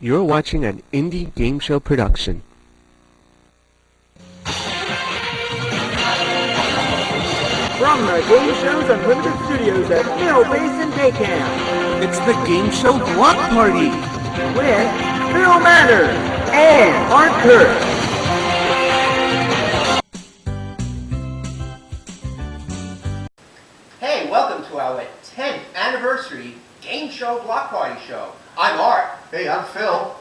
You're watching an indie game show production. From the Game Shows Unlimited Studios at Mill Basin Day Camp, It's the Game Show Block Party! with Phil Manners and Mark Kurtz. Hey, welcome to our 10th anniversary Game Show Block Party show. I'm Art. Hey, I'm Phil.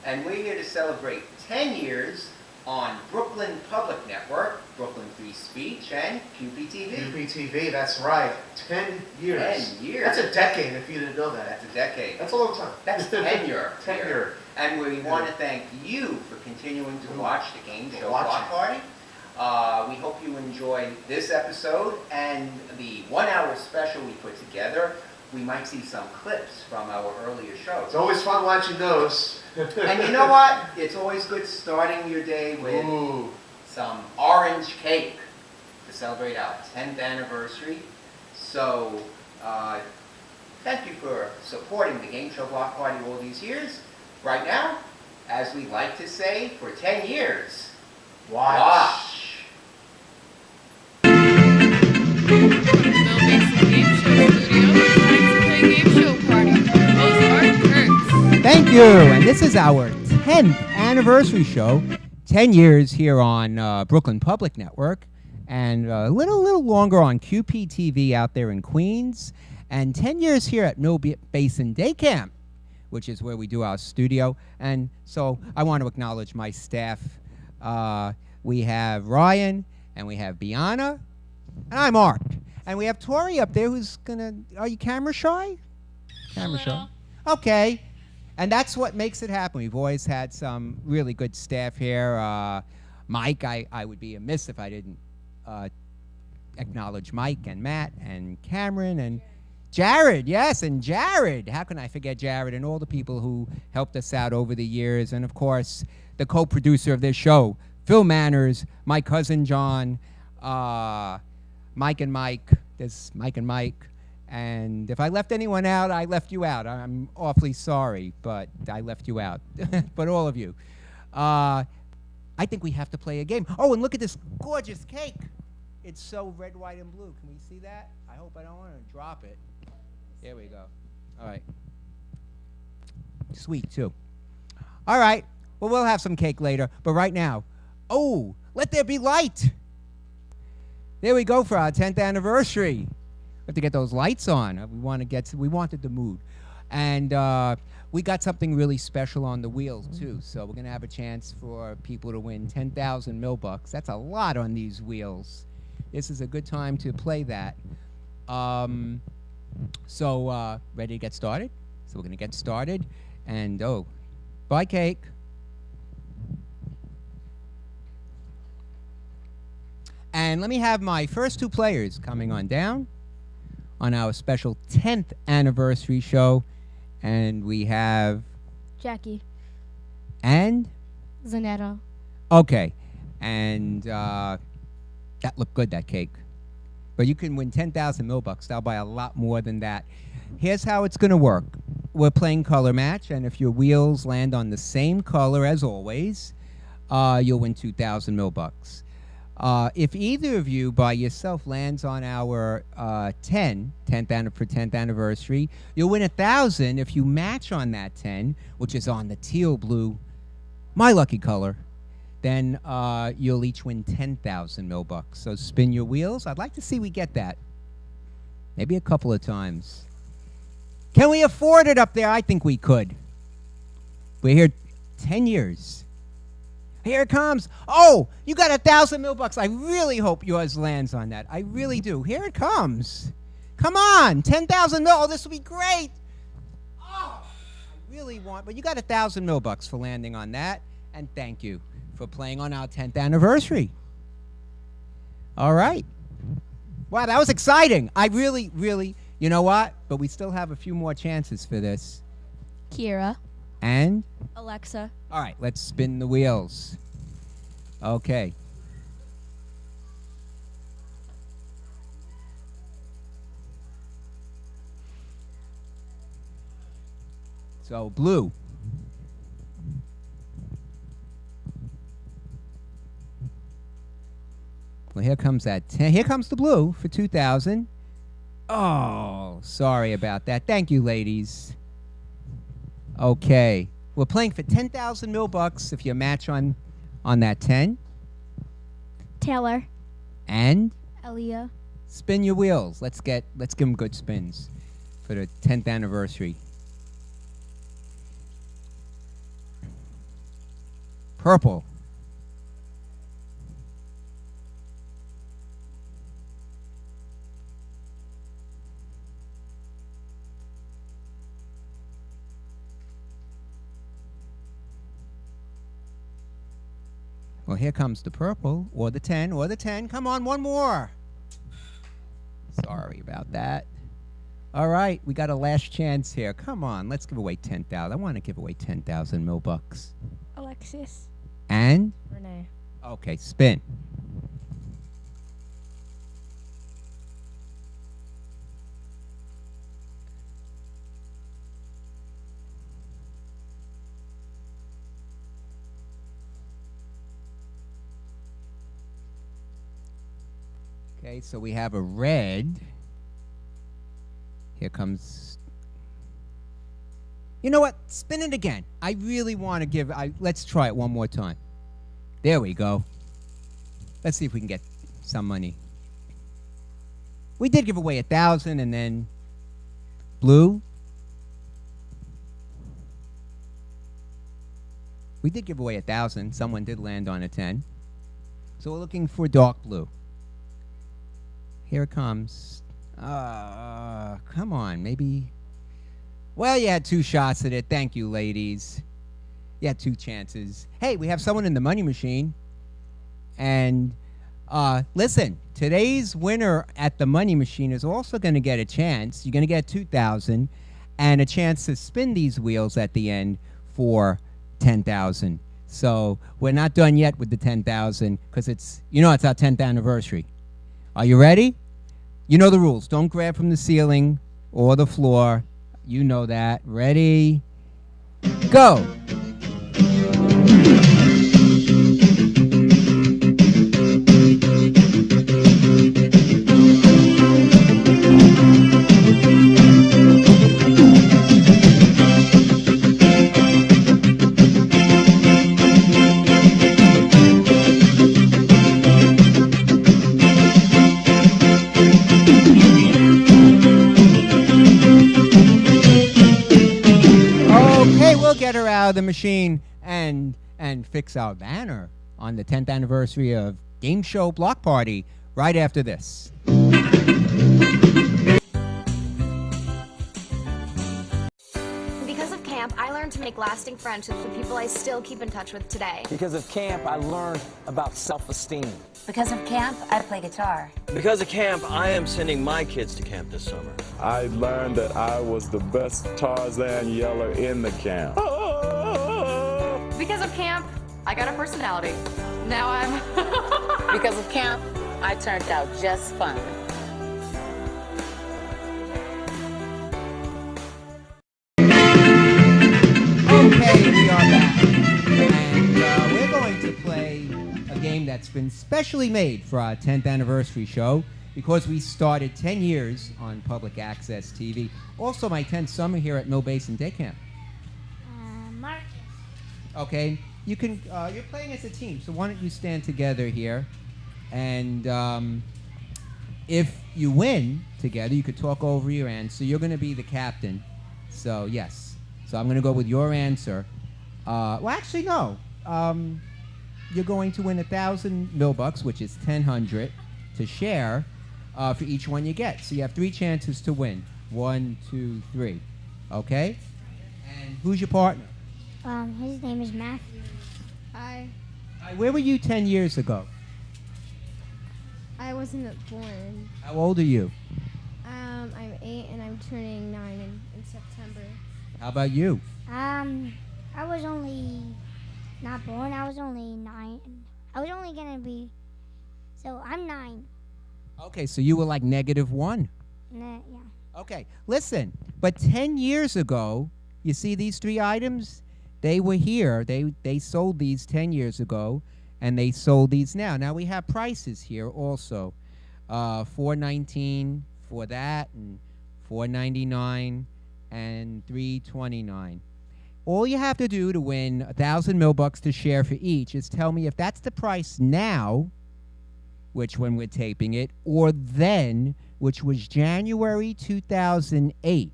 And we're here to celebrate 10 years on Brooklyn Public Network, Brooklyn Free Speech, and QPTV. QPTV, that's right. 10 years. 10 years. That's a decade if you didn't know that. That's a decade. That's a long time. That's tenure. Tenure. And we want to thank you for continuing to watch the Game Show Watching. Block Party. We hope you enjoyed this episode and the 1 hour special we put together. We might see some clips from our earlier shows. It's always fun watching those. And you know what? It's always good starting your day with some orange cake to celebrate our 10th anniversary. So, thank you for supporting the Game Show Block Party all these years. Right now, as we like to say, for 10 years, watch. Mill Basin Game Show Studio. It's time to play Game Show Party. Host Art Kurtz. Thank you, and this is our 10th anniversary show. 10 years here on Brooklyn Public Network, and a little longer on QPTV out there in Queens, and 10 years here at Mill Basin Day Camp, which is where we do our studio. And so I want to acknowledge my staff. We have Ryan, and we have Biana, and I'm Art. And we have Tori up there who's gonna, are you camera shy? Camera shy. Okay. And that's what makes it happen. We've always had some really good staff here. Mike, I would be amiss if I didn't acknowledge Mike and Matt and Cameron and Jared. Yes, and Jared. How can I forget Jared and all the people who helped us out over the years? And, of course, the co-producer of this show, Phil Manners, my cousin John, Mike and Mike. There's Mike and Mike. And if I left anyone out, I left you out. I'm awfully sorry, but I left you out. But all of you. I think we have to play a game. Oh, and look at this gorgeous cake. It's so red, white, and blue. Can we see that? I hope I don't want to drop it. There we go. All right. Sweet, too. All right. Well, we'll have some cake later. But right now, oh, let there be light. There we go for our 10th anniversary. We have to get those lights on. We wanted the mood. And we got something really special on the wheels, too. So we're going to have a chance for people to win 10,000 Millbucks. That's a lot on these wheels. This is a good time to play that. So ready to get started? So we're going to get started. And, oh, bye, cake. And let me have my first two players coming on down on our special 10th anniversary show. And we have Jackie. And Zanetta. okay. And that looked good, that cake. But you can win 10,000 Millbucks. I'll buy a lot more than that. Here's how it's going to work. We're playing color match, and if your wheels land on the same color as always, you'll win 2,000 Millbucks. If either of you by yourself lands on our 10th anniversary, you'll win 1,000 if you match on that 10, which is on the teal blue, my lucky color. Then you'll each win 10,000 Millbucks. So spin your wheels. I'd like to see we get that. Maybe a couple of times. Can we afford it up there? I think we could. We're here 10 years. Here it comes. Oh, you got 1,000 Millbucks. I really hope yours lands on that. I really do. Here it comes. Come on. 10,000 mil. Oh, this will be great. Oh, I really want, but you got 1,000 Millbucks for landing on that. And thank you for playing on our 10th anniversary. All right. Wow, that was exciting. I really, you know what? But we still have a few more chances for this. Kira. And? Alexa. All right, let's spin the wheels. Okay. So, blue. Well, here comes that 10. Here comes the blue for 2,000. Oh, sorry about that. Thank you, ladies. Okay. We're playing for 10,000 mil bucks if you match on that 10. Taylor. And Elia. spin your wheels. Let's give them good spins for the 10th anniversary. Purple. Well, here comes the purple, or the 10, or the 10. Come on, one more. Sorry about that. All right, we got a last chance here. Come on, let's give away 10,000. I want to give away 10,000 mil bucks. Alexis. And? Renee. Okay, spin. Okay, so we have a red. Here comes. You know what? Spin it again. I really want to give. Let's try it one more time. There we go. Let's see if we can get some money. We did give away 1,000, and then blue. We did give away 1,000. Someone did land on a 10. So we're looking for dark blue. Here it comes. Come on, maybe. Well, you had 2 shots at it. Thank you, ladies. You had 2 chances. Hey, we have someone in the money machine. And listen, today's winner at the money machine is also going to get a chance. You're going to get 2,000 and a chance to spin these wheels at the end for 10,000. So we're not done yet with the 10,000 because it's our 10th anniversary. Are you ready? You know the rules. Don't grab from the ceiling or the floor. You know that. Ready? Go. Get her out of the machine and fix our banner on the 10th anniversary of Game Show Block Party right after this. Because of camp, I learned to make lasting friendships with people I still keep in touch with today. Because of camp, I learned about self-esteem. Because of camp, I play guitar. Because of camp, I am sending my kids to camp this summer. I learned that I was the best Tarzan yeller in the camp. Because of camp, I got a personality. Now I'm... Because of camp, I turned out just fine. Okay, we are back. And we're going to play a game that's been specially made for our 10th anniversary show because we started 10 years on public access TV. Also, my 10th summer here at Mill Basin Day Camp. Marcus. Okay, you can. You're playing as a team, so why don't you stand together here? And if you win together, you could talk over your answer. You're going to be the captain. So yes. So I'm going to go with your answer. Well, actually, no. You're going to win 1,000 mil bucks, which is 1,000 to share for each one you get. So you have 3 chances to win. 1, 2, 3. Okay. And who's your partner? His name is Matthew. Hi. Hi, where were you 10 years ago? I wasn't born. How old are you? I'm 8 and I'm turning 9 in September. How about you? I was only not born. I was only 9. I was only gonna be. So I'm 9. Okay, so you were like -1. Yeah. Okay, listen. But 10 years ago, you see these 3 items? They were here. They sold these 10 years ago, and they sold these now. Now we have prices here also. $4.19 for that, and $4.99 and $3.29. All you have to do to win 1,000 $1,000 to share for each is tell me if that's the price now, which when we're taping it, or then, which was January 2008.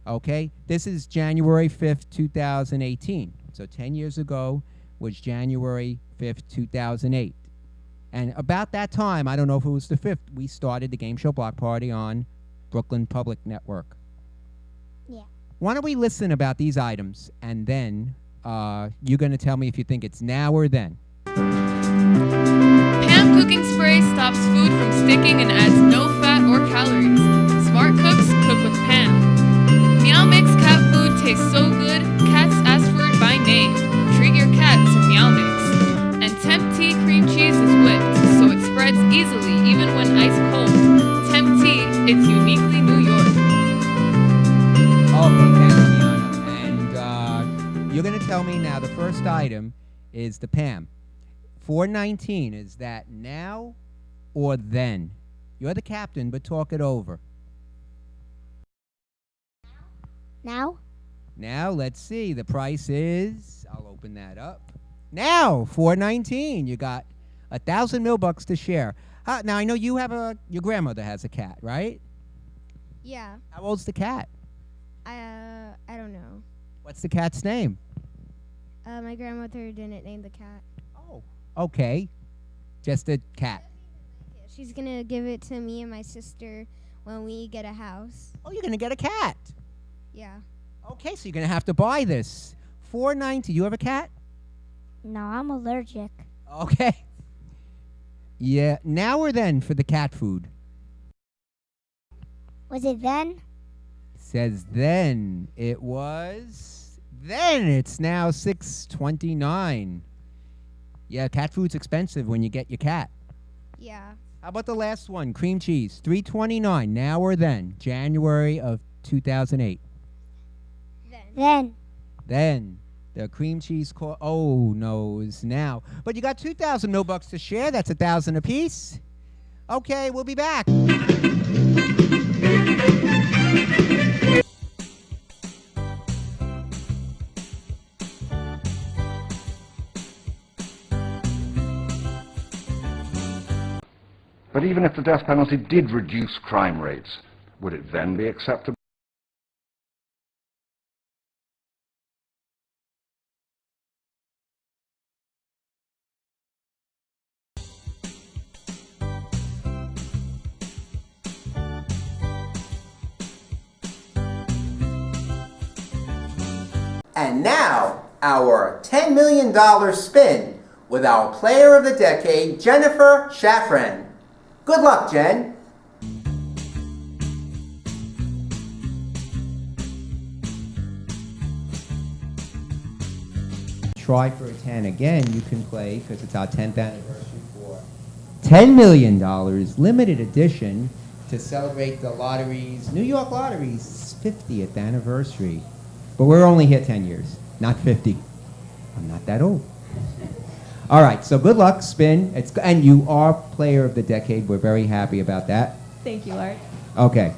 Okay, this is January 5th, 2018. So 10 years ago was January 5th, 2008. And about that time, I don't know if it was the 5th, we started the Game Show Block Party on Brooklyn Public Network. Yeah. Why don't we listen about these items, and then you're going to tell me if you think it's now or then. Pam cooking spray stops food from sticking and adds no fat or calories. Smart cooks cook with Pam. Meow Mix cat food tastes so good, cats ask for it by name. Treat your cat to Meow Mix. And Temp Tea cream cheese is whipped, so it spreads easily even when ice cold. Temp Tea, it's uniquely New York. Okay, thank you, Tiana. And you're going to tell me now the first item is the Pam. $4.19, is that now or then? You're the captain, but talk it over. Now? Now, let's see. The price is, I'll open that up. Now, $4.19. You got 1,000 $1,000 to share. Now, I know you have your grandmother has a cat, right? Yeah. How old's the cat? I don't know. What's the cat's name? My grandmother didn't name the cat. Oh. Okay. Just a cat. She's gonna give it to me and my sister when we get a house. Oh, you're gonna get a cat. Yeah. Okay, so you're gonna have to buy this. $4.90. You have a cat? No, I'm allergic. Okay. Yeah. Now or then for the cat food? Was it then? Says then. It was then. It's now $6.29. Yeah, cat food's expensive when you get your cat. Yeah. How about the last one? Cream cheese. $3.29. Now or then? January of 2008. Then. Then. The cream cheese oh no, is now. But you got 2,000 $1,000 to share. That's 1,000 apiece. Okay, we'll be back. But even if the death penalty did reduce crime rates, would it then be acceptable? And now, our $10 million spin with our Player of the Decade, Jennifer Shafran. Good luck, Jen. Try for a 10 again. You can play, because it's our 10th anniversary, for $10 million, limited edition, to celebrate the lottery's, New York Lottery's 50th anniversary. But we're only here 10 years, not 50. I'm not that old. All right, so good luck, spin. And you are Player of the Decade. We're very happy about that. Thank you, Art. Okay.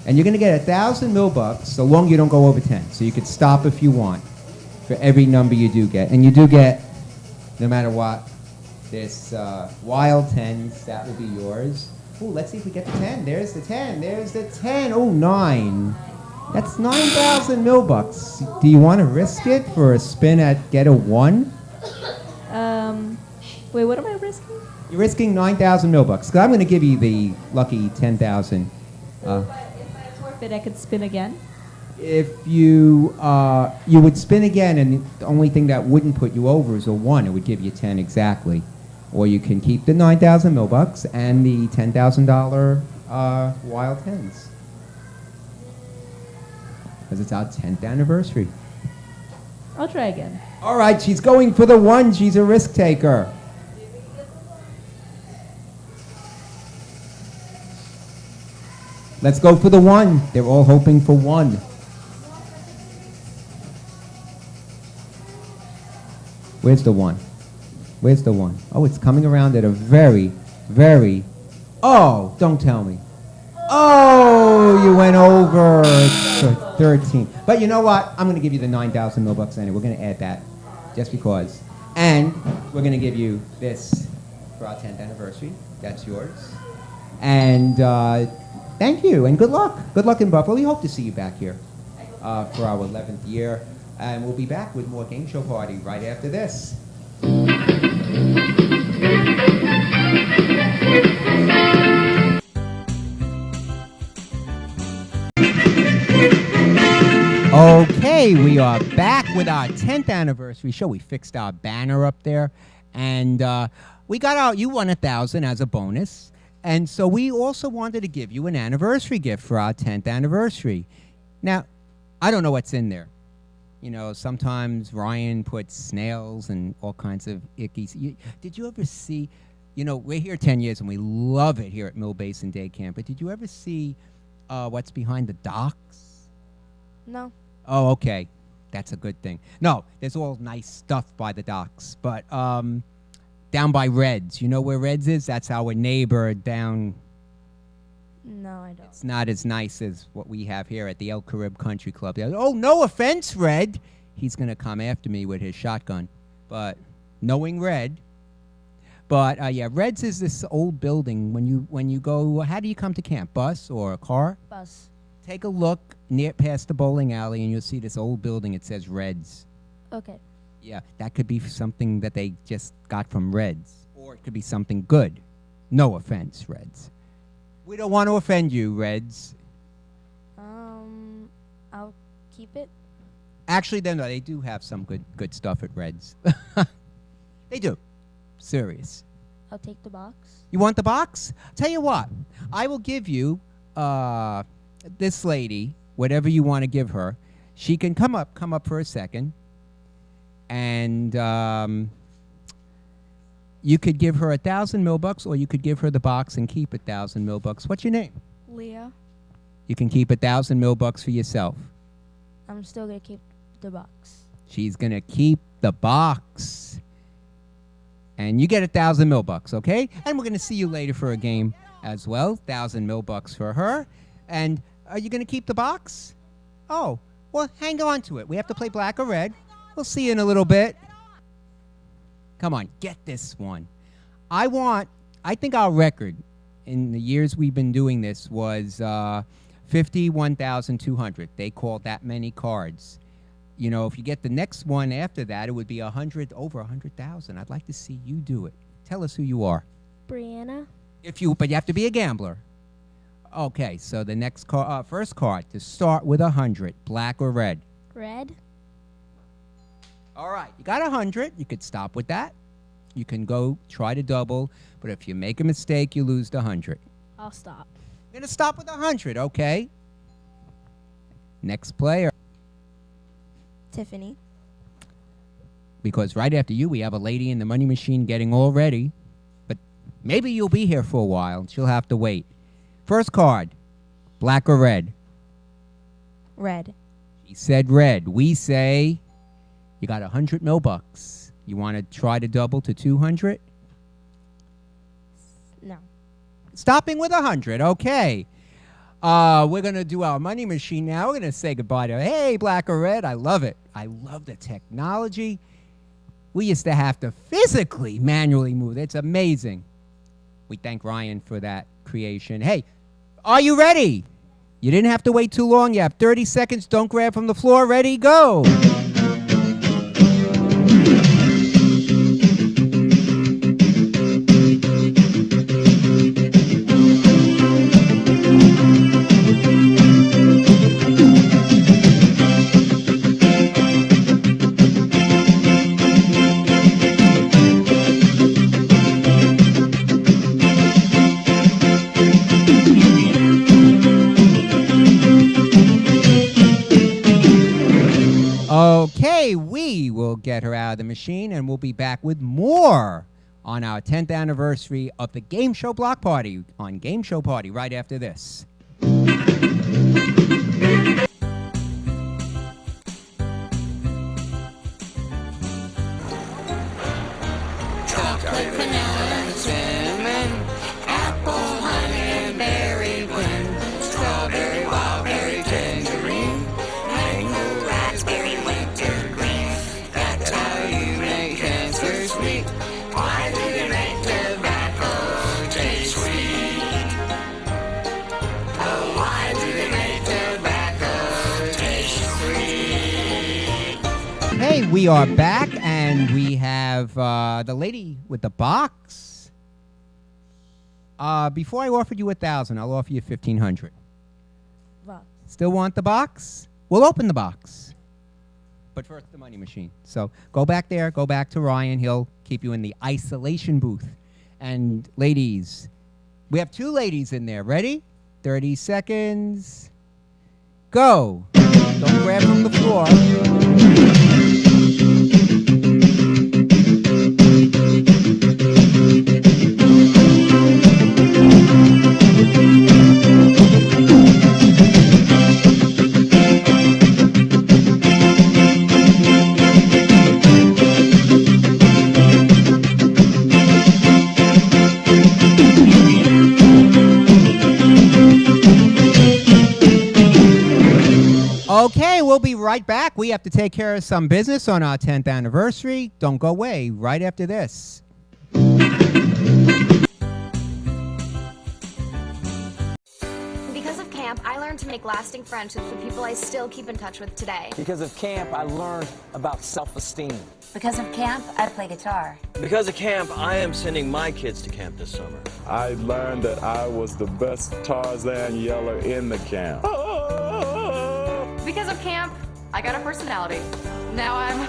And you're going to get 1,000 $1,000, so long you don't go over 10. So you could stop if you want for every number you do get. And you do get, no matter what, this wild 10s. That will be yours. Oh, let's see if we get the 10. There's the 10. There's the 10. Oh, 9. That's 9,000 $1,000. Do you want to risk it for a spin at get a 1? Wait, what am I risking? You're risking 9,000 $1,000. Because I'm going to give you the lucky 10,000. So if I forfeit, I could spin again? If you would spin again, and the only thing that wouldn't put you over is a 1. It would give you 10 exactly. Or you can keep the 9,000 $1,000 and the $10,000 wild 10s. Because it's our 10th anniversary. I'll try again. All right, she's going for the 1. She's a risk taker. Let's go for the 1. They're all hoping for 1. Where's the 1? Where's the 1? Oh, it's coming around at a very, very... Oh, don't tell me. Oh, you went over. It's 13. But you know what? I'm going to give you the 9,000 mil-bucks anyway. We're going to add that just because. And we're going to give you this for our 10th anniversary. That's yours. And thank you and good luck. Good luck in Buffalo. We hope to see you back here for our 11th year. And we'll be back with more Game Show Party right after this. Okay, we are back with our 10th anniversary show. We fixed our banner up there, and we got out. You won 1,000 as a bonus, and so we also wanted to give you an anniversary gift for our 10th anniversary. Now, I don't know what's in there. You know, sometimes Ryan puts snails and all kinds of icky. Did you ever see? You know, we're here 10 years and we love it here at Mill Basin Day Camp. But did you ever see what's behind the docks? No. Oh, okay. That's a good thing. No, there's all nice stuff by the docks. But down by Red's, you know where Red's is? That's our neighbor down. No, I don't. It's not as nice as what we have here at the El Carib Country Club. Oh, no offense, Red. He's going to come after me with his shotgun. But knowing Red. But, yeah, Red's is this old building. When you go, how do you come to camp? Bus or a car? Bus. Take a look near past the bowling alley, and you'll see this old building. It says Red's. Okay. Yeah, that could be something that they just got from Red's. Or it could be something good. No offense, Red's. We don't want to offend you, Reds. I'll keep it. Actually, they do have some good stuff at Reds. They do. Serious. I'll take the box. You want the box? Tell you what, I will give you this lady, whatever you want to give her. She can come up for a second. And you could give her 1,000 mil-bucks, or you could give her the box and keep 1,000 mil-bucks. What's your name? Leah. You can keep 1,000 mil-bucks for yourself. I'm still going to keep the box. She's going to keep the box. And you get 1,000 mil-bucks, okay? And we're going to see you later for a game as well. 1,000 mil-bucks for her. And are you going to keep the box? Oh, well, hang on to it. We have to play black or red. We'll see you in a little bit. Come on, get this one. I think our record in the years we've been doing this was 51,200. They called that many cards. You know, if you get the next one after that, it would be over 100,000. I'd like to see you do it. Tell us who you are. Brianna. But you have to be a gambler. Okay, so the next first card to start with 100, black or red? Red. All right, you got 100. You could stop with that. You can go try to double, but if you make a mistake, you lose the 100. I'll stop. You're going to stop with 100, okay? Next player. Tiffany. Because right after you, we have a lady in the money machine getting all ready. But maybe you'll be here for a while. She'll have to wait. First card, black or red? Red. She said red. We say... You got 100 mil-bucks. You want to try to double to 200? No. Stopping with 100. Okay. We're going to do our money machine now. We're going to say goodbye to, hey, black or red. I love it. I love the technology. We used to have to physically, manually move. It's amazing. We thank Ryan for that creation. Hey, are you ready? You didn't have to wait too long. You have 30 seconds. Don't grab from the floor. Ready, go. Okay, we will get her out of the machine, and we'll be back with more on our 10th anniversary of the Game Show Block Party on Game Show Party right after this. chocolate, vanilla, cinnamon, apple, honey, berry, blend, strawberry, wildberry, tangerine, mango, raspberry, wintergreen. That's how you make cancer sweet. Why do they make tobacco taste sweet? Oh, why do they make tobacco taste sweet? Hey, we are back, and we have the lady with the box. Before I offered you 1,000, I'll offer you 1,500. Wow. Still want the box? We'll open the box. But first, the money machine. So go back there, go back to Ryan. He'll keep you in the isolation booth. And ladies, we have 2 ladies in there. Ready? 30 seconds. Go. Don't grab from the floor. Okay, we'll be right back. We have to take care of some business on our 10th anniversary. Don't go away. Right after this. Because of camp, I learned to make lasting friendships with people I still keep in touch with today. Because of camp, I learned about self-esteem. Because of camp, I play guitar. Because of camp, I am sending my kids to camp this summer. I learned that I was the best Tarzan yeller in the camp. Because of camp, I got a personality. Now I'm...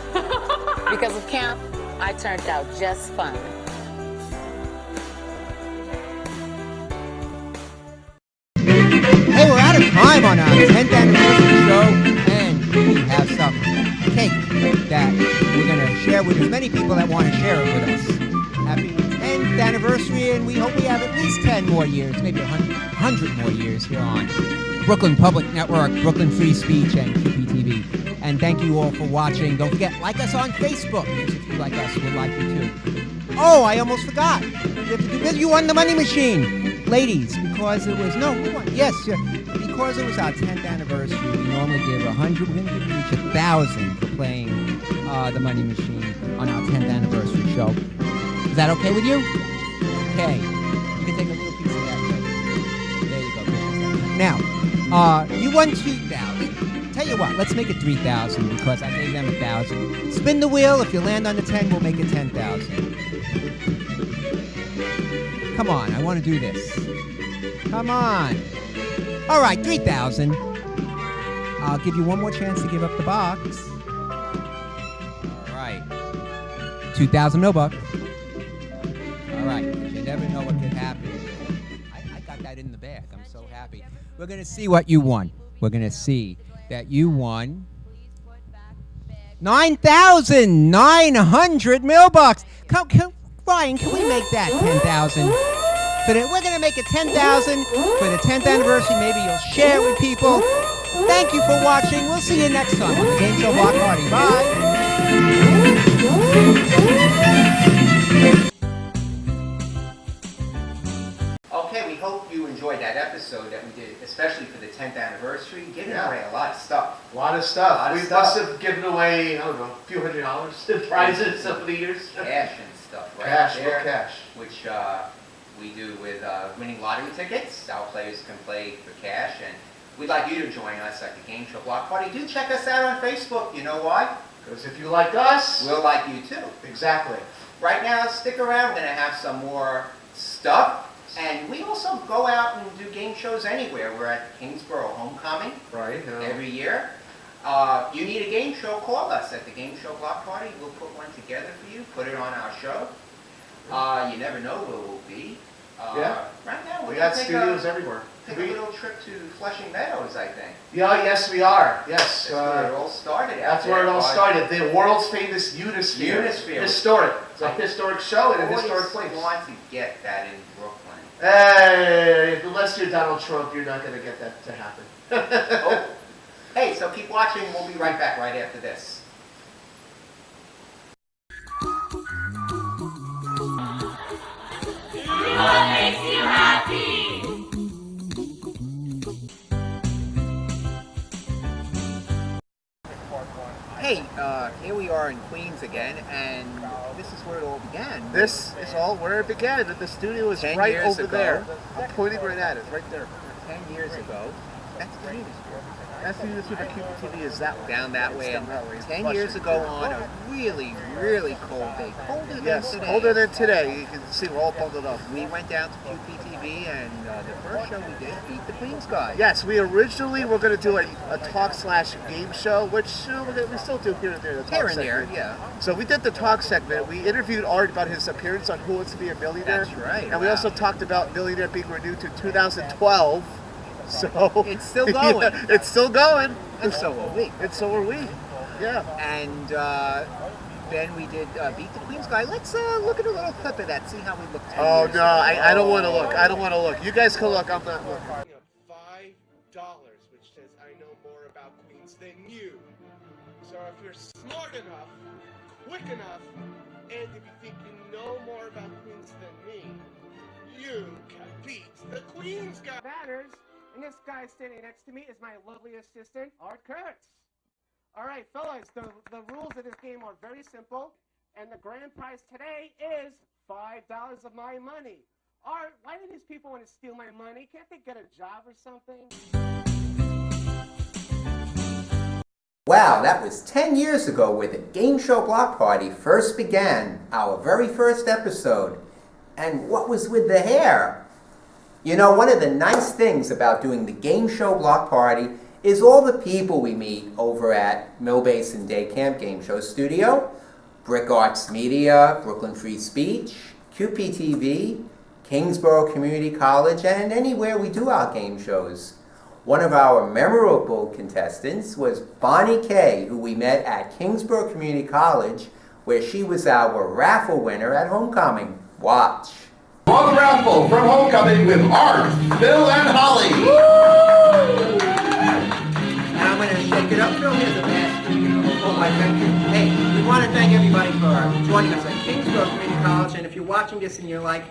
Because of camp, I turned out just fine. Hey, we're out of time on our 10th anniversary show, and we have some cake that we're going to share with as many people that want to share it with us. Happy 10th anniversary, and we hope we have at least 10 more years, maybe 100 more years here on Brooklyn Public Network, Brooklyn Free Speech, and QPTV. And thank you all for watching. Don't forget, like us on Facebook, because if you like us, we'll like you too. Oh, I almost forgot. You won the money machine. Ladies, because it was, no, who won? Yes, because it was our 10th anniversary, we normally give 100, we're going to give each 1,000 for playing the money machine on our 10th anniversary show. Is that okay with you? Okay. You can take a little piece of that. There you go. Now, you won 2,000. Tell you what, let's make it 3,000 because I gave them 1,000. Spin the wheel. If you land on the 10, we'll make it 10,000. Come on, I want to do this. Come on. All right, 3,000. I'll give you one more chance to give up the box. All right. 2,000 no buck. All right, you never know what could happen. I got that in the bag. I'm so happy. We're going to see what you won. We're going to see that you won 9,900 millbucks. Ryan, can we make that 10,000? We're going to make it 10,000 for the 10th anniversary. Maybe you'll share it with people. Thank you for watching. We'll see you next time on the Game Show Block Party. Bye. Okay, we hope you enjoyed that episode that we did, especially for the 10th anniversary. Giving away a lot of stuff. A lot of stuff. We must have given away, I don't know, a few $100 in prizes over the years. Cash and stuff, right? Cash, there, cash. Which we do with winning lottery tickets. Our players can play for cash, and we'd like you to join us at the Game Show Block Party. Do check us out on Facebook. You know why? Because if you like us, we'll like you too. Exactly. Right now, stick around. We're going to have some more stuff. And we also go out and do game shows anywhere. We're at Kingsborough Homecoming every year. You need a game show, call us at the Game Show Block Party. We'll put one together for you, put it on our show. You never know where we'll be. Right now, we got studios everywhere. Take a little trip to Flushing Meadows, I think. Yeah, yes, we are. Yes. That's where it all started. That's where it all started. The world's famous Unisphere. Historic. It's a historic show in a historic place. I want to get that in Brooklyn. Hey, unless you're Donald Trump, you're not going to get that to happen. Hey, so keep watching. We'll be right back right after this. are in Queens again, and this is where it all began. This is all where it began. The studio is 10 right years over ago. there. I'm pointing right at it, right there. 10 years ago, that's the Unisphere. That's the Unisphere, but QPTV is that way. Down that way. It's And down that way. 10 years ago on a really, really cold day. Colder than today. Colder than today. You can see we're all bundled up. We went down to QPTV, and the first show we did, Beat the Queens Guy. Yes, we originally were going to do a talk/game show, which we still do here and there. The talk Here and segment. there, yeah. So we did the talk segment. We interviewed Art about his appearance on Who Wants to Be a Millionaire. That's right. And we also talked about Millionaire being renewed to 2012. So it's still going. Yeah, it's still going. And so are we. And so are we. Yeah. And then we did Beat the Queens Guy. Let's look at a little clip of that, see how we look 10 Oh, years no, ago. I don't want to look. I don't want to look. You guys can look. I'm not looking. $5, which says I know more about Queens than you. So if you're smart enough, quick enough, and if you think you know more about Queens than me, you can beat the Queens Guy. Banners, and this guy standing next to me is my lovely assistant, Art Kurtz. All right, fellas, the rules of this game are very simple, and the grand prize today is $5 of my money. Art, why do these people want to steal my money? Can't they get a job or something? Wow, that was 10 years ago where the Game Show Block Party first began, our very first episode. And what was with the hair? You know, one of the nice things about doing the Game Show Block Party is all the people we meet over at Mill Basin Day Camp Game Show Studio, Brick Arts Media, Brooklyn Free Speech, QPTV, Kingsborough Community College, and anywhere we do our game shows. One of our memorable contestants was Bonnie Kay, who we met at Kingsborough Community College, where she was our raffle winner at homecoming. Watch. On the raffle from homecoming with Art, Phil, and Holly. Now I'm going to shake it up. Phil, here's a basket. Oh, my thank you. Hey, we want to thank everybody for joining us at Kingsborough Community College. And if you're watching this and you're like,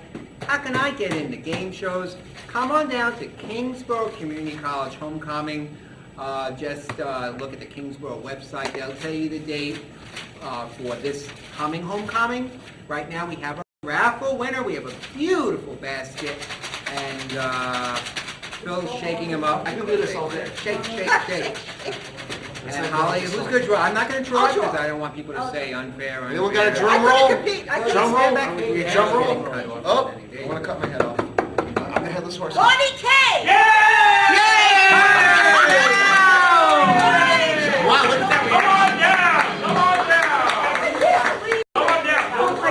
how can I get into game shows? Come on down to Kingsborough Community College homecoming. Just look at the Kingsborough website. They'll tell you the date for this coming homecoming. Right now we have a raffle winner. We have a beautiful basket. And Phil's shaking them up. I can do this all day. Shake, shake, shake. And Holly, who's going to draw? I'm not going to draw because I don't want people to say unfair or Anyone got a drum roll? Drum roll? Drum roll? Oh, I want to cut my head off. I'm the headless horse. Bonnie K! Yeah! Wow, look at that. Come on down! Come on down! Come on down! Oh my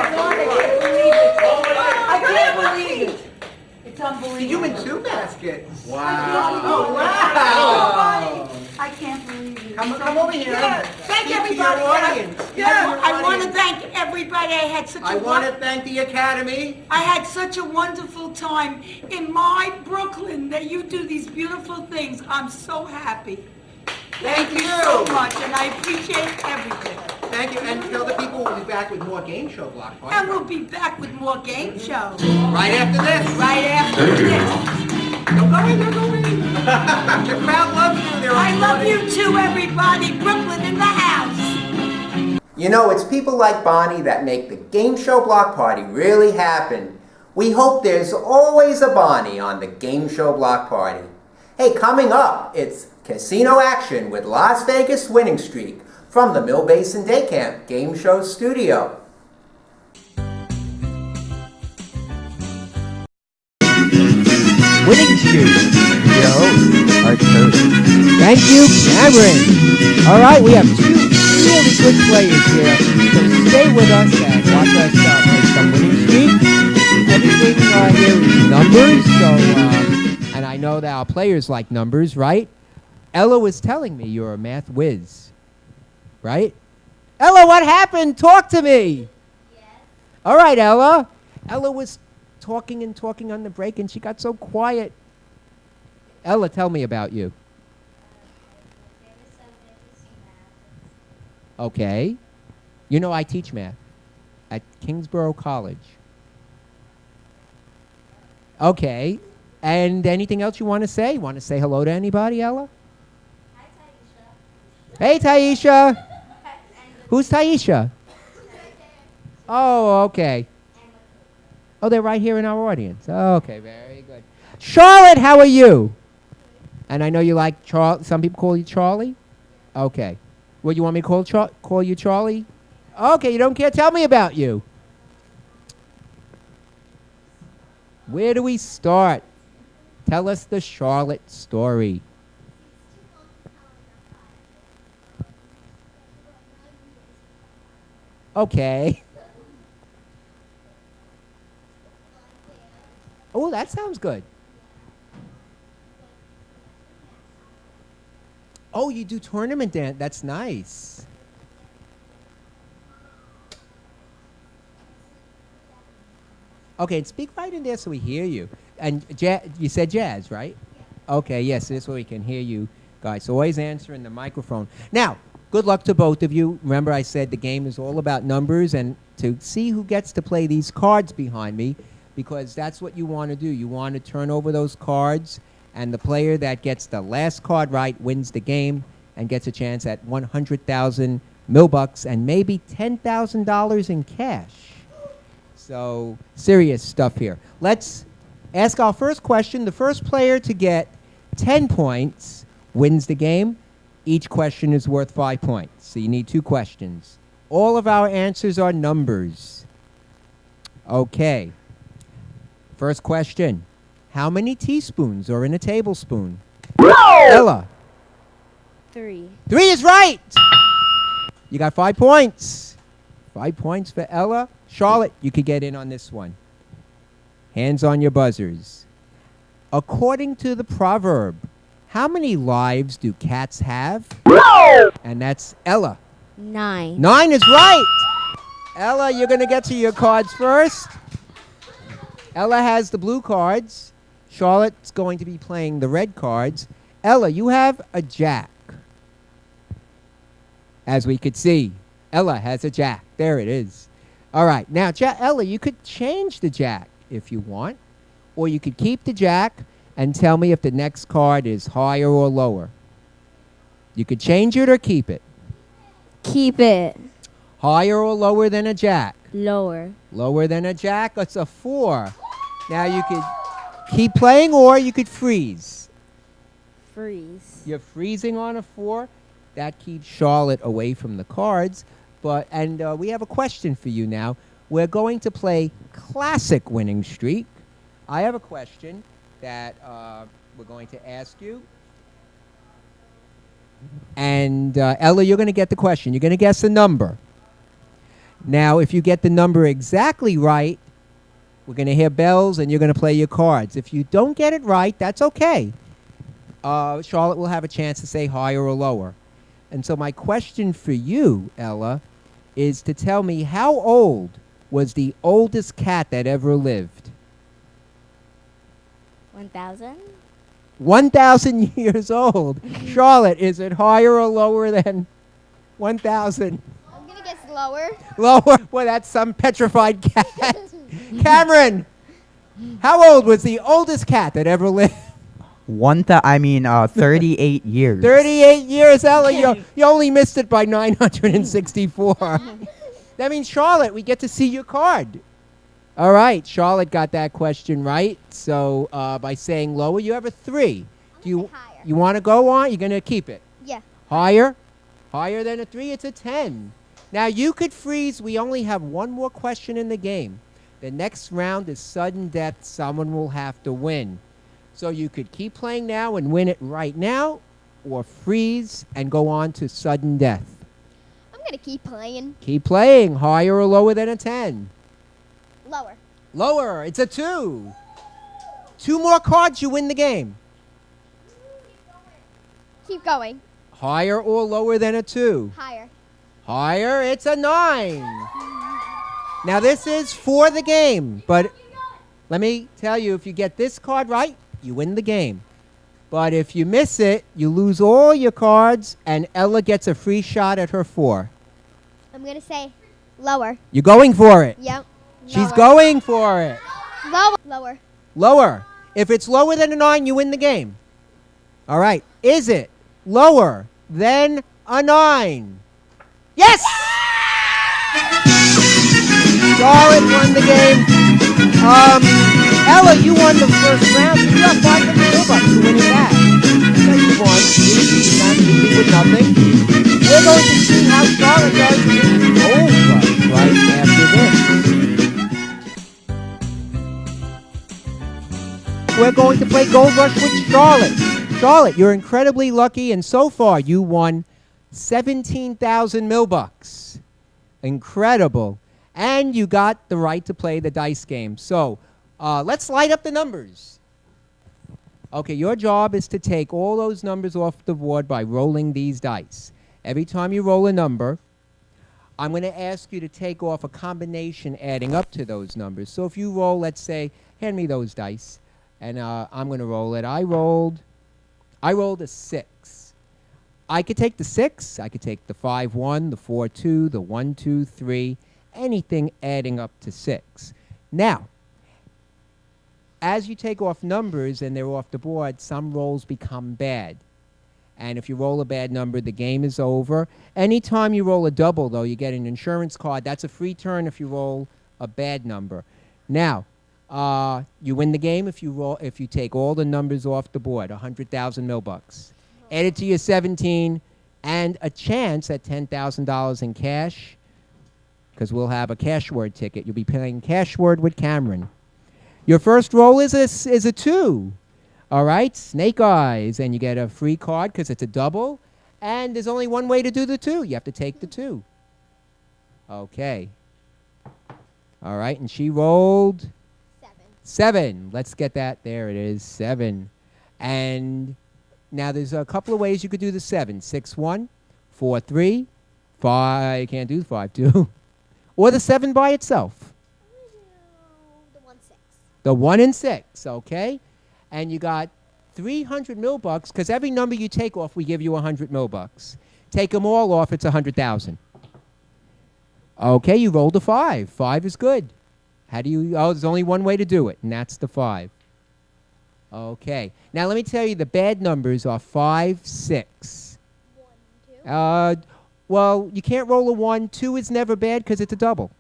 God, I can't believe it. It's unbelievable. You win 2 baskets. Wow. Oh, wow. I can't believe it. Come over here. Yeah. Thank everybody. I want to thank everybody. I had such I want to thank the Academy. I had such a wonderful time in my Brooklyn that you do these beautiful things. I'm so happy. Thank you so much, and I appreciate everything. Thank you, and tell the people we'll be back with more game show block party. And we'll be back with more game shows. Right after this. Right after this. Don't go in, don't go in. The crowd loves you. I love you too, everybody. Brooklyn in the house. You know, it's people like Bonnie that make the Game Show Block Party really happen. We hope there's always a Bonnie on the Game Show Block Party. Hey, coming up, it's casino action with Las Vegas Winning Streak from the Mill Basin Day Camp Game Show Studio. Winning Streak. Yo, Art Kurtz. Thank you, Cameron. All right, we have 2 really good players here. So stay with us and watch us play some Winning Streak. Everything here is numbers, so, and I know that our players like numbers, right? Ella was telling me you're a math whiz, right? Ella, what happened? Talk to me. Yes. All right, Ella. Ella was talking and talking on the break, and she got so quiet. Ella, tell me about you. Okay. You know I teach math at Kingsborough College. Okay. And anything else you want to say? You want to say hello to anybody, Ella? Hi, Taisha. Hey, Taisha. Who's Taisha? Oh, okay. Oh, they're right here in our audience. Okay, very good. Charlotte, how are you? And I know you like Charlie. Some people call you Charlie. Okay. What, you want me to call you Charlie? Okay, you don't care. Tell me about you. Where do we start? Tell us the Charlotte story. Okay. Oh, that sounds good. Oh, you do tournament dance. That's nice. Okay, and speak right in there so we hear you. And you said jazz, right? Okay, yes, this way we can hear you guys. So always answer in the microphone. Now, good luck to both of you. Remember I said the game is all about numbers, and to see who gets to play these cards behind me, because that's what you want to do. You want to turn over those cards, and the player that gets the last card right wins the game and gets a chance at 100,000 mil-bucks and maybe $10,000 in cash. So, serious stuff here. Let's ask our first question. The first player to get 10 points wins the game. Each question is worth 5 points. So you need 2 questions. All of our answers are numbers. Okay. First question. How many teaspoons are in a tablespoon? Ella. 3. 3 is right! You got 5 points. 5 points for Ella. Charlotte, you could get in on this one. Hands on your buzzers. According to the proverb, how many lives do cats have? And that's Ella. 9. 9 is right! Ella, you're going to get to your cards first. Ella has the blue cards. Charlotte's going to be playing the red cards. Ella, you have a jack. As we could see, Ella has a jack. There it is. All right. Now, Ella, you could change the jack if you want, or you could keep the jack and tell me if the next card is higher or lower. You could change it or keep it. Keep it. Higher or lower than a jack? Lower. Lower than a jack? It's a 4. Now you could keep playing or you could freeze. Freeze. You're freezing on a 4. That keeps Charlotte away from the cards. And we have a question for you now. We're going to play classic winning streak. I have a question that we're going to ask you. And Ella, you're going to get the question. You're going to guess the number. Now, if you get the number exactly right, we're going to hear bells and you're going to play your cards. If you don't get it right, that's okay. Charlotte will have a chance to say higher or lower. And so my question for you, Ella, is to tell me how old was the oldest cat that ever lived? 1,000. 1,000 years old. Charlotte, is it higher or lower than 1,000? I'm going to guess lower. Lower? Well, that's some petrified cat. Cameron, how old was the oldest cat that ever lived? 38 years. 38 years, Ella. You only missed it by 964. That means, Charlotte, we get to see your card. All right, Charlotte got that question right. So by saying lower, you have a 3. Do you want to go on? You're going to keep it? Yeah. Higher? Higher than a 3, it's a 10. Now, you could freeze. We only have one more question in the game. The next round is sudden death. Someone will have to win. So you could keep playing now and win it right now, or freeze and go on to sudden death. I'm going to keep playing. Keep playing. Higher or lower than a 10? Lower. Lower. It's a 2. 2 more cards, you win the game. Keep going. Higher or lower than a 2? Higher. Higher. It's a 9. Now, this is for the game, but let me tell you, if you get this card right, you win the game. But if you miss it, you lose all your cards, and Ella gets a free shot at her 4. I'm going to say lower. You're going for it? Yep. She's going for it. Lower. Lower. Lower. If it's lower than a 9, you win the game. All right. Is it lower than a 9? Yes! Charlotte won the game. Ella, you won the first round. So you got 500 Robux for winning that. So you won. You with nothing. We're going to see how Charlotte does in Gold Rush right after this. We're going to play Gold Rush with Charlotte. Charlotte, you're incredibly lucky, and so far you won 17,000 Milbucks. Incredible. And you got the right to play the dice game. So let's light up the numbers. Okay, your job is to take all those numbers off the board by rolling these dice. Every time you roll a number, I'm going to ask you to take off a combination adding up to those numbers. So if you roll, let's say, hand me those dice, and I'm going to roll it. I rolled a 6. I could take the 6. I could take the 5-1, the 4-2, the 1-2-3, anything adding up to 6. Now, as you take off numbers and they're off the board, some rolls become bad. And if you roll a bad number, the game is over. Anytime you roll a double, though, you get an insurance card. That's a free turn if you roll a bad number. Now, you win the game if you take all the numbers off the board, 100,000 Milbucks. Add it to your 17, and a chance at $10,000 in cash, because we'll have a cash word ticket. You'll be playing cash word with Cameron. Your first roll is a 2. All right, snake eyes, and you get a free card because it's a double, and there's only one way to do the 2. You have to take the 2. Okay. All right, and she rolled 7. Let's get that. There it is, 7. And now there's a couple of ways you could do the 7. 6-1, 4-3, 5. You can't do 5-2. Or the 7 by itself. The 1 and 6, okay? And you got 300 Milbucks, because every number you take off, we give you 100 Milbucks. Take them all off, it's 100,000. Okay, you rolled a 5. 5 is good. How do you, there's only one way to do it, and that's the 5. Okay. Now let me tell you, the bad numbers are 5, 6. 1, 2. Well, you can't roll a 1. 2 is never bad because it's a double.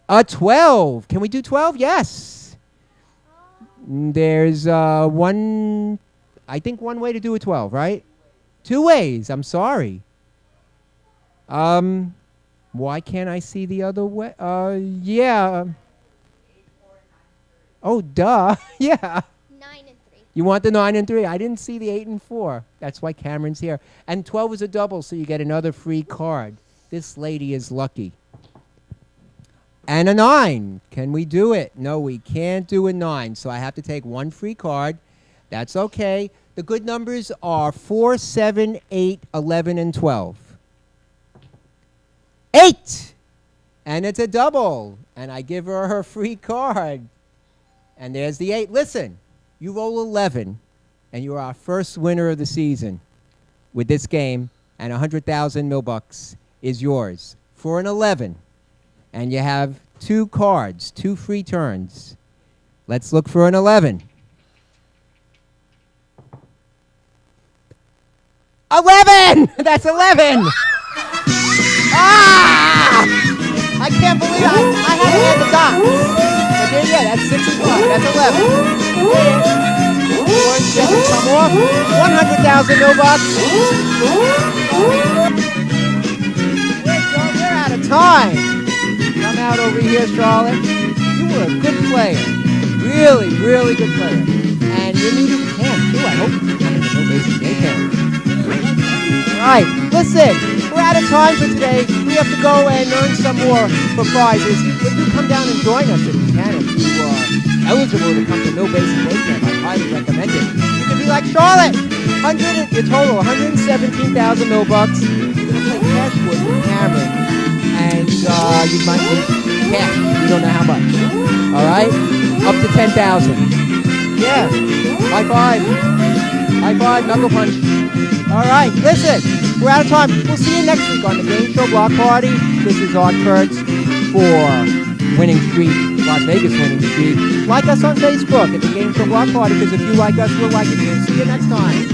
12. Can we do 12? Yes. There's one, I think one way to do a 12, right? 2 ways. I'm sorry. Why can't I see the other way? Yeah. Oh, duh. Yeah. 9 and 3. You want the 9 and 3? I didn't see the 8 and 4. That's why Cameron's here. And 12 is a double, so you get another free card. This lady is lucky. And a 9. Can we do it? No, we can't do a 9, so I have to take one free card. That's okay. The good numbers are 4, 7, 8, 11, and 12. 8! And it's a double. And I give her her free card. And there's the 8. Listen, you roll 11, and you're our first winner of the season with this game, and 100,000 Milbucks is yours for an 11. And you have 2 cards, 2 free turns. Let's look for an 11. 11! That's 11! Ah! I can't believe it. I had to add the dots. But there, yeah, that's 6 o'clock. That's 11. Orange doesn't come off. 100,000 Milbucks. We're out of time. Come out over here, Charlotte. You were a good player. Really, really good player. And you're new to camp, too. I hope you come into No Basic Day Camp. All right, listen. We're out of time for today. We have to go and earn some more for prizes. But do come down and join us if you can. If you are eligible to come to No Basic Day Camp, I highly recommend it. You can be like Charlotte. Your total, 117,000 Milbucks. You're going to play Cashwood with Cameron. And you might need cash. You don't know how much. All right? Up to 10,000. Yeah. High five. High five. Knuckle punch. All right. Listen. We're out of time. We'll see you next week on the Game Show Block Party. This is Art Kurtz for Winning Streak, Las Vegas Winning Streak. Like us on Facebook at the Game Show Block Party, because if you like us, we'll like you too. See you next time.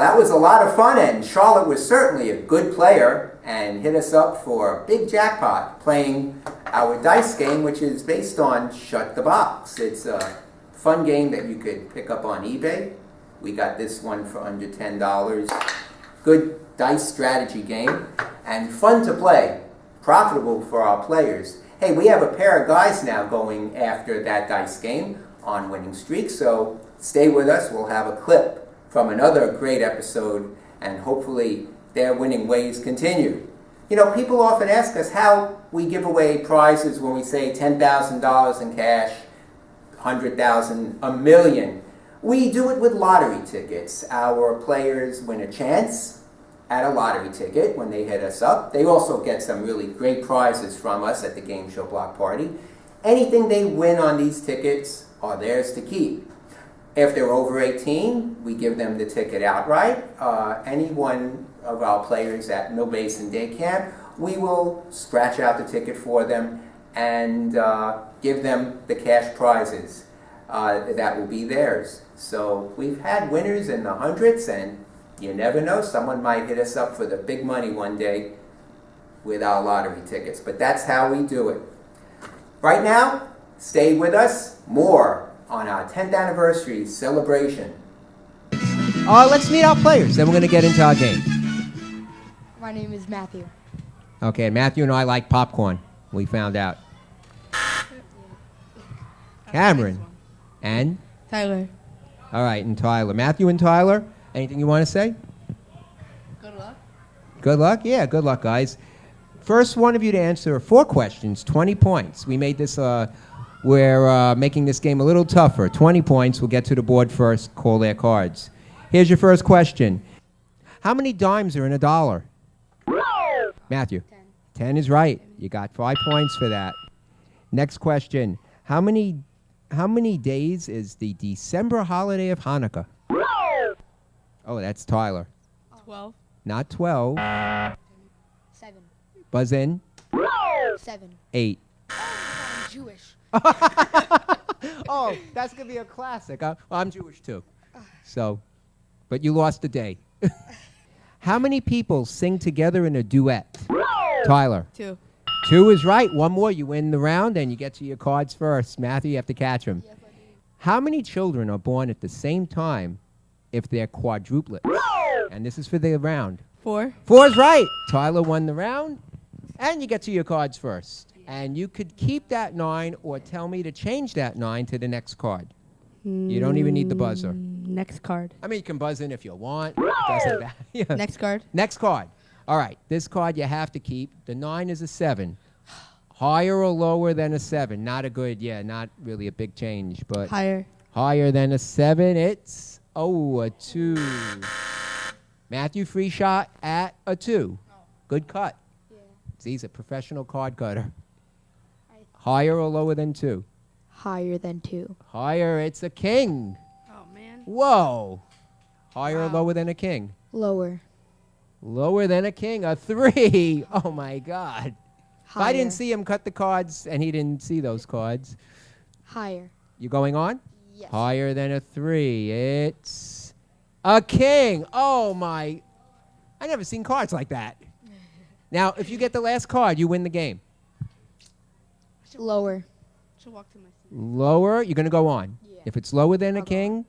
That was a lot of fun, and Charlotte was certainly a good player and hit us up for a big jackpot playing our dice game, which is based on Shut the Box. It's a fun game that you could pick up on eBay. We got this one for under $10. Good dice strategy game and fun to play, profitable for our players. Hey, we have a pair of guys now going after that dice game on winning streaks, so stay with us. We'll have a clip from another great episode, and hopefully their winning ways continue. You know, people often ask us how we give away prizes when we say $10,000 in cash, $100,000, $1 million. We do it with lottery tickets. Our players win a chance at a lottery ticket when they hit us up. They also get some really great prizes from us at the Game Show Block Party. Anything they win on these tickets are theirs to keep. If they're over 18, we give them the ticket outright. Any one of our players at Mill Basin Day Camp, we will scratch out the ticket for them and give them the cash prizes that will be theirs. So we've had winners in the hundreds, and you never know, someone might hit us up for the big money one day with our lottery tickets. But that's how we do it. Right now, stay with us. More on our 10th anniversary celebration. Let's meet our players, then we're going to get into our game. My name is Matthew. Okay, Matthew and I like popcorn. We found out. Cameron. And? Tyler. All right, and Tyler. Matthew and Tyler, anything you want to say? Good luck. Good luck? Yeah, good luck, guys. First one of you to answer 4 questions, 20 points. We made this, we're making this game a little tougher. 20 points. We'll get to the board first, call their cards. Here's your first question. How many dimes are in a dollar? Matthew. 10. 10 is right. You got 5 points for that. Next question. How many days is the December holiday of Hanukkah? Oh, that's Tyler. 12. Not 12. 7. Buzz in. 7. 8. I'm Jewish. Oh, that's going to be a classic. Well, I'm Jewish too. So, but you lost a day. How many people sing together in a duet? Tyler. 2. 2 is right. One more, you win the round, and you get to your cards first. Matthew, you have to catch them. Yes, I do. How many children are born at the same time if they're quadruplets? And this is for the round. 4. 4 is right. Tyler won the round, and you get to your cards first. And you could keep that 9 or tell me to change that 9 to the next card. You don't even need the buzzer. Next card. I mean, you can buzz in if you want. It doesn't matter. Yeah. Next card. Next card. All right, this card you have to keep. The 9 is a 7. Higher or lower than a 7? Not a good, not really a big change, but Higher. Higher than a 7, it's, a 2. Matthew, free shot at a 2. Good cut. Yeah. He's a professional card cutter. Higher or lower than 2? Higher than 2. Higher, it's a king. Oh, man. Whoa. Higher or lower than a king? Lower. Lower than a king, a 3. Oh, my God. If I didn't see him cut the cards and he didn't see those cards. Higher. You going on? Yes. Higher than a 3. It's a king. Oh, my. I never seen cards like that. Now, if you get the last card, you win the game. Lower. Lower, you're going to go on. Yeah. If it's lower than a king,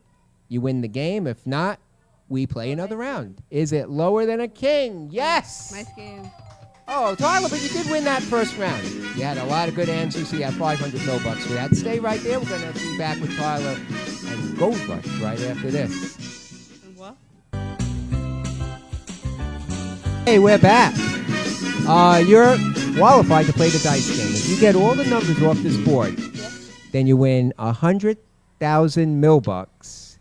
you win the game. If not, we play another round. Is it lower than a king? Yes. Nice game. Oh, Tyler, but you did win that first round. You had a lot of good answers, so you have 500 $500 for that. Stay right there. We're going to be back with Tyler and Gold Rush right after this. And what? Hey, we're back. You're qualified to play the dice game. If you get all the numbers off this board, then you win 100,000 $1,000,000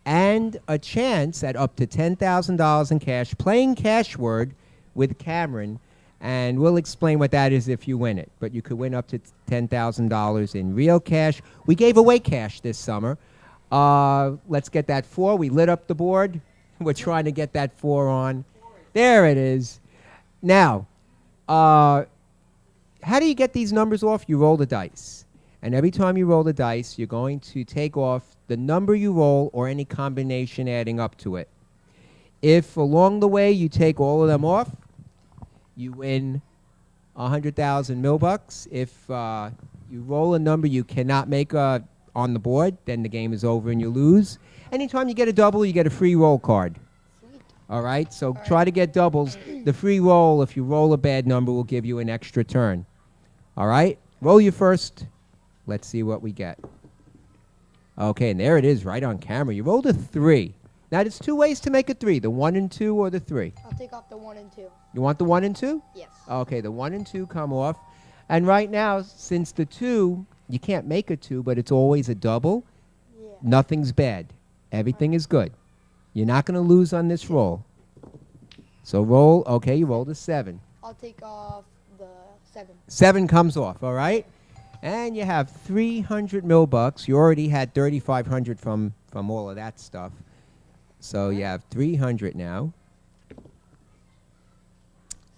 and a chance at up to $10,000 in cash, playing cash word with Cameron, and we'll explain what that is if you win it. But you could win up to $10,000 in real cash. We gave away cash this summer. Let's get that 4. We lit up the board. We're trying to get that 4 on. There it is. Now, how do you get these numbers off? You roll the dice. And every time you roll the dice, you're going to take off the number you roll or any combination adding up to it. If along the way you take all of them off, you win 100,000 mil-bucks. If you roll a number you cannot make on the board, then the game is over and you lose. Anytime you get a double, you get a free roll card. All right, so try to get doubles. The free roll, if you roll a bad number, will give you an extra turn. All right, roll your first. Let's see what we get. Okay, and there it is right on camera. You rolled a 3. Now, there's 2 ways to make a 3, the 1 and 2 or the 3. I'll take off the 1 and 2. You want the 1 and 2? Yes. Okay, the 1 and 2 come off. And right now, since the 2, you can't make a 2, but it's always a double, nothing's bad. Everything is good. You're not going to lose on this roll. So roll, okay, you rolled a 7. I'll take off the 7. 7 comes off, all right? And you have 300 mil-bucks. You already had 3,500 from all of that stuff. So you have 300 now.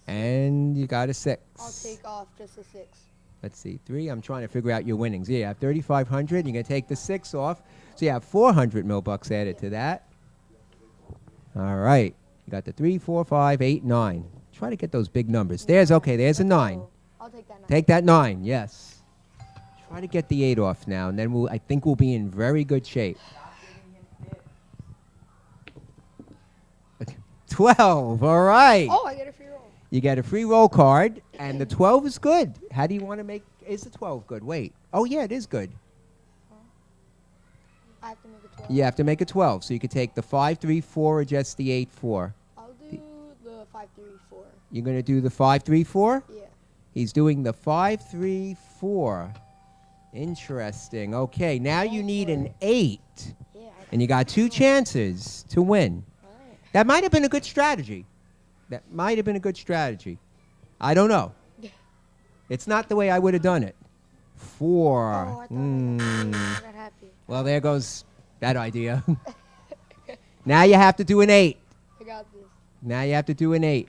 And you got a 6. I'll take off just a 6. Let's see, 3. I'm trying to figure out your winnings. Yeah, you have 3,500. You're going to take the 6 off. So you have 400 mil-bucks added to that. All right. You got the 3, 4, 5, 8, 9. Try to get those big numbers. There's a 9. I'll take that 9. Take that 9, yes. Try to get the 8 off now, and then I think we'll be in very good shape. 12, all right. Oh, I get a free roll. You get a free roll card, and the 12 is good. How do you want to make, is the 12 good? Wait. Oh, yeah, it is good. I have to make a 12. You have to make a 12, so you could take the 5, 3, 4, or just the 8, 4. I'll do the 5, 3, 4. You're going to do the 5, 3, 4? Yeah. He's doing the 5, 3, 4. Interesting. Okay, now you need an 8. Yeah, and you got 2 chances to win. Right. That might have been a good strategy. That might have been a good strategy. I don't know. It's not the way I would have done it. 4. Oh, I thought I got happy. Well, there goes that idea. Now you have to do an 8. I got this. Now you have to do an 8.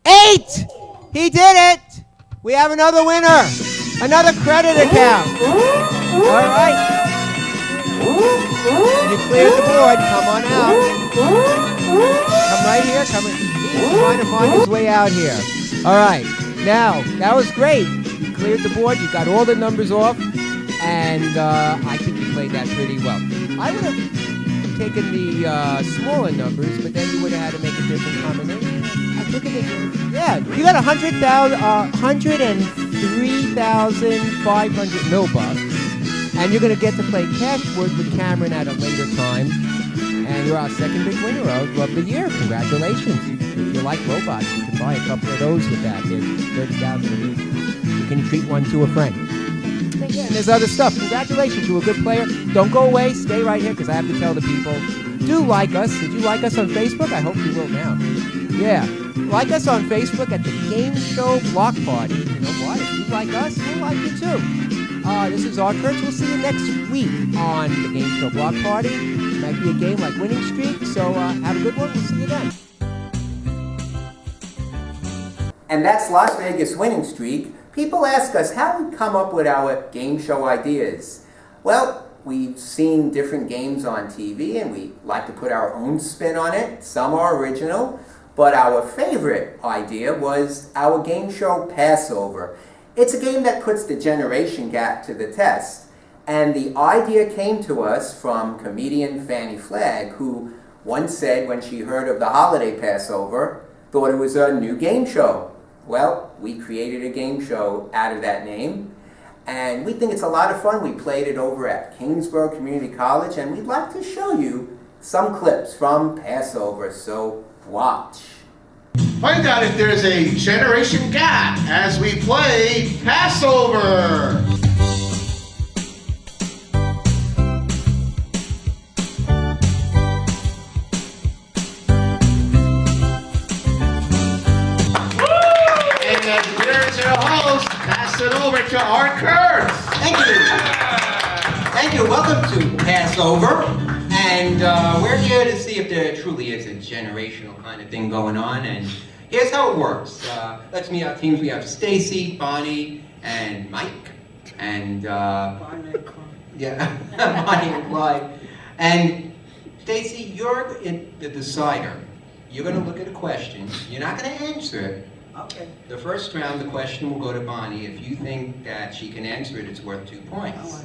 8! He did it! We have another winner. Another credit account. All right. You cleared the board. Come on out. Come right here. Come in. He's trying to find his way out here. All right. Now, that was great. You cleared the board. You got all the numbers off. And I think you played that pretty well. I would have taken the smaller numbers, but then you would have had to make a different combination. I took a big one. Yeah, you got 103,500 mil-bucks, and you're going to get to play Cashwood with Cameron at a later time, and you're our second big winner of the year. Congratulations. If you like robots, you can buy a couple of those with that. They're 30,000 a week. You can treat one to a friend. Yeah, and there's other stuff. Congratulations, you're a good player. Don't go away. Stay right here, because I have to tell the people. Do like us. Did you like us on Facebook? I hope you will now. Yeah. Like us on Facebook at the Game Show Block Party. You know what? If you like us, we'll like you too. This is Kurtz. We'll see you next week on the Game Show Block Party. It might be a game like Winning Streak, so have a good one. We'll see you then. And that's Las Vegas Winning Streak. People ask us how we come up with our game show ideas. Well, we've seen different games on TV, and we like to put our own spin on it. Some are original. But our favorite idea was our game show Passover. It's a game that puts the generation gap to the test. And the idea came to us from comedian Fannie Flagg, who once said when she heard of the holiday Passover, thought it was a new game show. Well, we created a game show out of that name. And we think it's a lot of fun. We played it over at Kingsborough Community College, and we'd like to show you some clips from Passover. So watch. Find out if there's a generation gap as we play Passover. And as we're your host, pass it over to Kurtz. Thank you. Thank you. Welcome to Passover. And we're here to see if there truly is a generational kind of thing going on. And here's how it works. Let's meet our teams. We have Stacy, Bonnie, and Mike. And Bonnie and Clyde. And Stacy, you're the decider. You're going to look at a question. You're not going to answer it. Okay. The first round, the question will go to Bonnie. If you think that she can answer it, it's worth 2 points.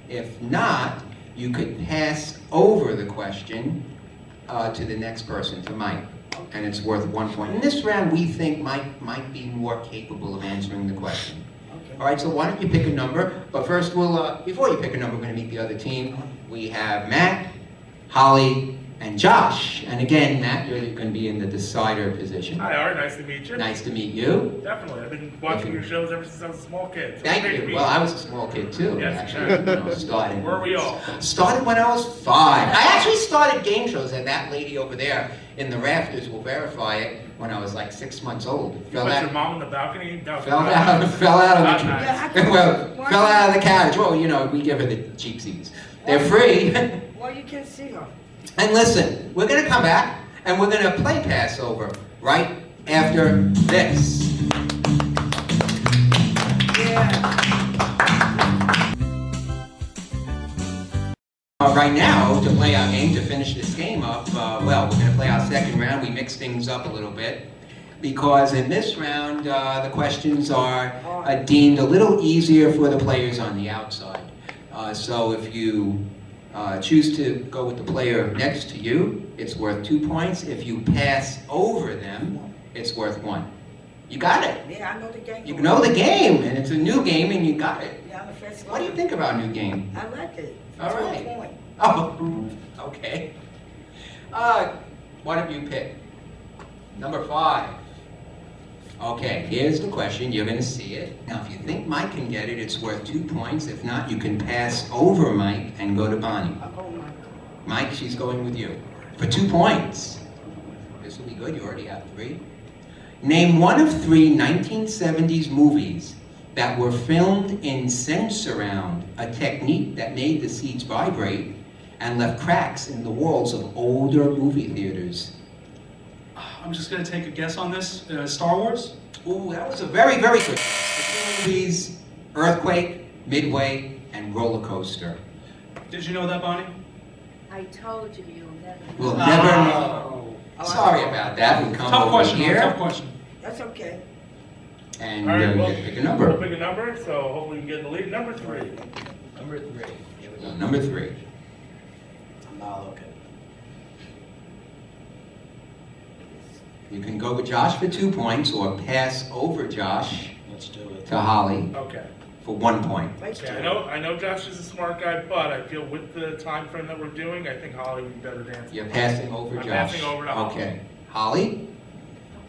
If not, you could pass over the question to the next person, to Mike, and it's worth 1 point. In this round, we think Mike might be more capable of answering the question. Okay. All right, so why don't you pick a number? But first, before you pick a number, we're going to meet the other team. We have Matt, Holly, and Josh. And again, Matt, you're going to be in the decider position. Hi, Art. Nice to meet you. Nice to meet you. Definitely. I've been watching your shows ever since I was a small kid. So Thank you. Well, I was a small kid too. Yes, actually, started. Where are we all? Started when I was 5. I actually started game shows, and that lady over there in the rafters will verify it. When I was like 6 months old, You put your mom in the balcony? No, fell out of the carriage. Well, you know, we give her the cheapsies. They're free. Well, you can see her. And listen, we're going to come back and we're going to play Passover right after this. Right now, to play our game, to finish this game up, well, we're going to play our second round. We mix things up a little bit because in this round, the questions are deemed a little easier for the players on the outside. So if you choose to go with the player next to you, it's worth 2 points. If you pass over them, it's worth 1. You got it. Yeah, I know the game. You know the game, and it's a new game, and you got it. Yeah, I'm a first What do you think about new game? I like it. All right. Point. Oh, okay. Why don't you pick? Number 5. Okay, here's the question. You're going to see it. Now, if you think Mike can get it, it's worth 2 points. If not, you can pass over Mike and go to Bonnie. Mike, she's going with you. For 2 points. This will be good. You already have 3. Name one of 3 1970s movies that were filmed in sense-surround, a technique that made the seats vibrate and left cracks in the walls of older movie theaters. I'm just going to take a guess on this. Star Wars? Ooh, that was a very, very good guess. The 2 movies, Earthquake, Midway, and Roller Coaster. Did you know that, Bonnie? I told you you'll never know. We'll never know. Sorry about that. We'll come Tough over question, here. tough question. That's okay. And All right, well, pick a number. We'll pick a number, so hopefully we can get in the lead. Number 3. Number 3. Here we go. Number 3. I'm not okay. You can go with Josh for 2 points or pass over Josh Let's do it. to Holly Okay. for 1 point. Okay, I know Josh is a smart guy, but I feel with the time frame that we're doing, I think Holly would be better to answer. You're passing over I'm Josh. passing over to Holly. Okay. Holly?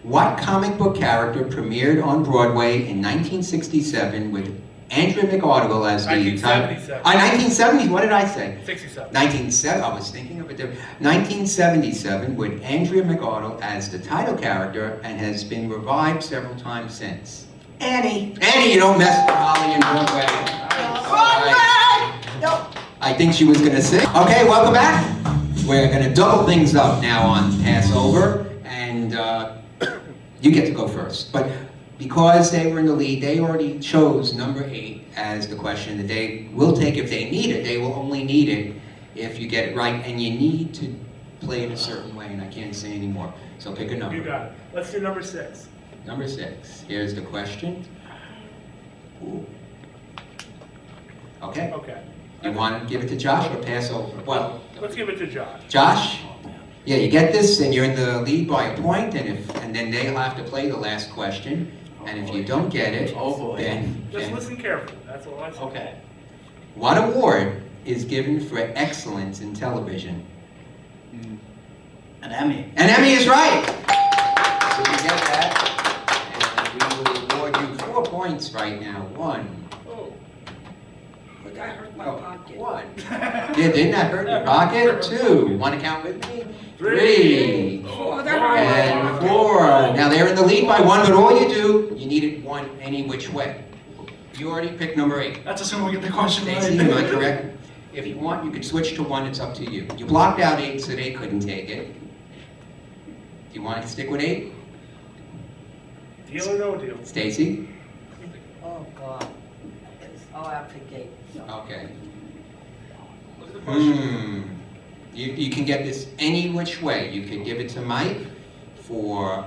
What comic book character premiered on Broadway in 1967 with Andrea McArdle as the 1977. 1970s. What did I say? 67. 1970. I was thinking of it different. 1977 with Andrea McArdle as the title character and has been revived several times since. Annie. Annie, you don't mess with Holly and Broadway. Broadway! Nope. I think she was going to sing. Okay, welcome back. We're going to double things up now on Passover, and you get to go first. But because they were in the lead, they already chose number 8 as the question that they will take if they need it. They will only need it if you get it right, and you need to play it a certain way, and I can't say any more. So pick a number. You got it. Let's do number 6. Number 6. Here's the question. Ooh. Okay. Okay. You want to give it to Josh or pass over? Well, Let's give it to Josh. Josh? Yeah, you get this, and you're in the lead by a point, and then they'll have to play the last question. And if you don't get it, then Listen carefully. That's all I say. okay. What award is given for excellence in television? An Emmy. An Emmy is right. So you get that, and we will award you 4 points right now. 1. But that hurt my pocket. 1. Yeah, didn't that hurt your pocket? 2. Want to count with me? 3. 4. That hurt my And pocket. 4. Now they're in the lead by 1, but all you do, you need it 1 any which way. You already picked number 8. That's assuming we get the question right. Stacey, am I correct? If you want, you could switch to 1. It's up to you. You blocked out 8, so they couldn't take it. Do you want to stick with 8? Deal or no deal? Stacey? Oh, God. I'll have to get. Okay. What's the question? You can get this any which way. You can give it to Mike for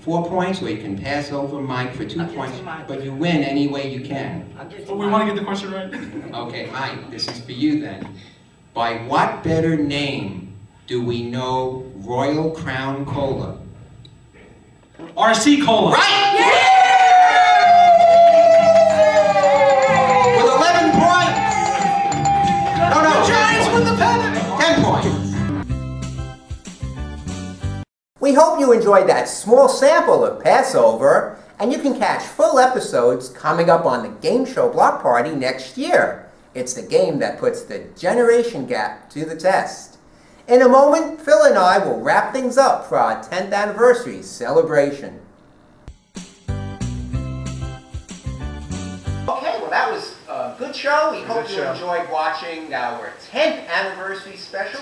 4 points, or you can pass over Mike for 2 points, but you win any way you can. But we want to get the question right. Okay, Mike, this is for you then. By what better name do we know Royal Crown Cola? RC Cola. Right! With 11 points! No, The Giants win the pennant! 10 points. We hope you enjoyed that small sample of Passover, and you can catch full episodes coming up on the Game Show Block Party next year. It's the game that puts the generation gap to the test. In a moment, Phil and I will wrap things up for our 10th anniversary celebration. Okay, well that was a good show. We hope you enjoyed watching our 10th anniversary special.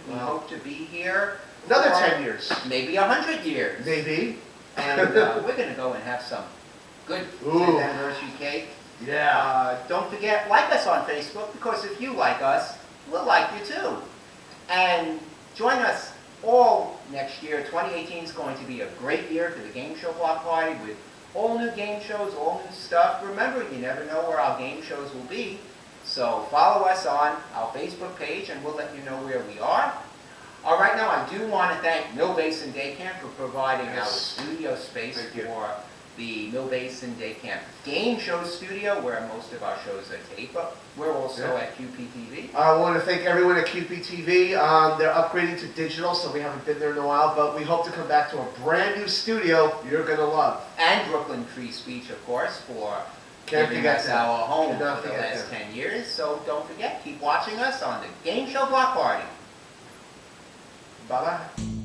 We hope to be here Another for 10 years. Maybe 100 years. Maybe. And we're going to go and have some good 10th anniversary cake. Yeah. Don't forget, like us on Facebook, because if you like us, we'll like you too. And join us all next year. 2018 is going to be a great year for the Game Show Block Party with all new game shows, all new stuff. Remember, you never know where our game shows will be. So follow us on our Facebook page and we'll let you know where we are. All right, now I do want to thank Mill Basin Day Camp for providing our studio space for the Mill Basin Day Camp Game Show Studio, where most of our shows are taped, but we're also at QPTV. I want to thank everyone at QPTV. They're upgrading to digital, so we haven't been there in a while, but we hope to come back to a brand new studio you're going to love. And Brooklyn Free Speech, of course, for Can't giving forget us that. our home Cannot for the forget last that. 10 years. So don't forget, keep watching us on the Game Show Block Party. Bye-bye.